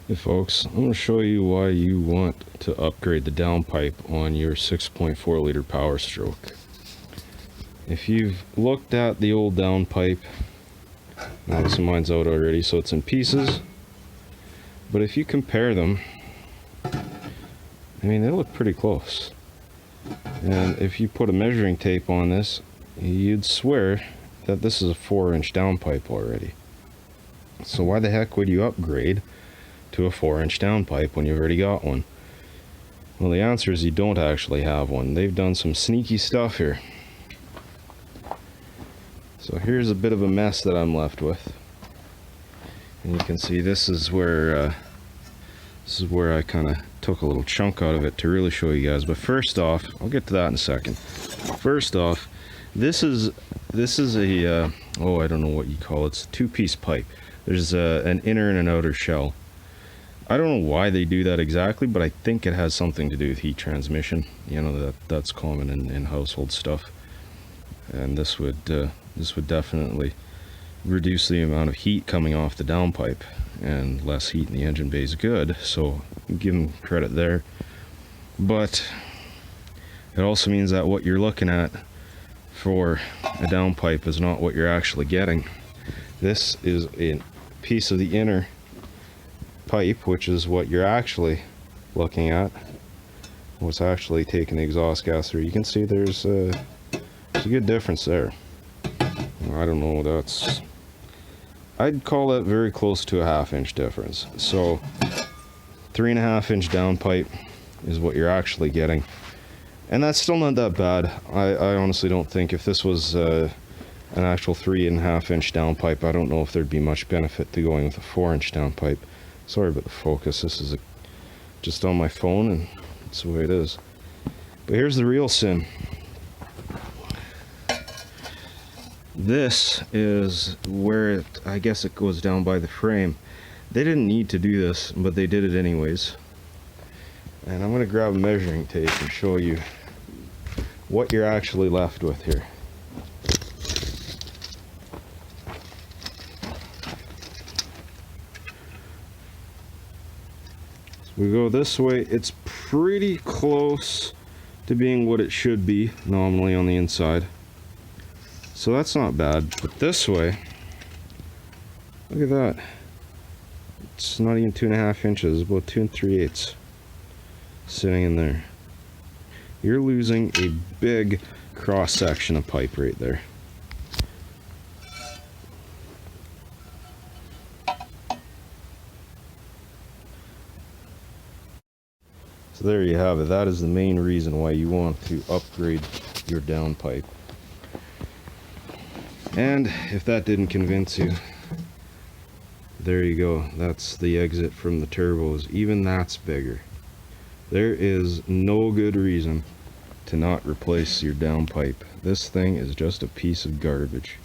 Hey folks, I'm going to show you why you want to upgrade the downpipe on your 6.4 liter Powerstroke. If you've looked at the old downpipe, obviously mine's out already so it's in pieces, but if you compare them, I mean they look pretty close. And if you put a measuring tape on this, you'd swear that this is a 4-inch downpipe already. So why the heck would you upgrade to a 4-inch downpipe when you've already got one? Well, the answer is you don't actually have one. They've done some sneaky stuff here. So here's a bit of a mess that I'm left with, and you can see this is where I kind of took a little chunk out of it to really show you guys. But first off, I'll get to that in a second. First off, this is a oh, I don't know what you call it. It's a two-piece pipe. There's an inner and an outer shell. I don't know why they do that exactly, but I think it has something to do with heat transmission. You know, that's common in household stuff, and this would definitely reduce the amount of heat coming off the downpipe, and less heat in the engine bay is good, so give them credit there. But it also means that what you're looking at for a downpipe is not what you're actually getting. This is a piece of the inner pipe, which is what you're actually looking at, what's actually taking the exhaust gas through. You can see there's a good difference there. I don't know, I'd call that very close to a 1/2 inch difference. So 3.5 inch downpipe is what you're actually getting, and that's still not that bad. I honestly don't think, if this was an actual 3.5 inch downpipe, I don't know if there'd be much benefit to going with a 4-inch downpipe. Sorry about the focus, this is just on my phone and that's the way it is. But here's the real sin. This is where I guess it goes down by the frame. They didn't need to do this, but they did it anyways. And I'm going to grab a measuring tape and show you what you're actually left with here. We go this way, it's pretty close to being what it should be nominally on the inside, so that's not bad. But this way, look at that, it's not even 2.5 inches, about 2 3/8 sitting in there. You're losing a big cross section of pipe right there. So there you have it. That is the main reason why you want to upgrade your downpipe. And if that didn't convince you, there you go. That's the exit from the turbos. Even that's bigger. There is no good reason to not replace your downpipe. This thing is just a piece of garbage.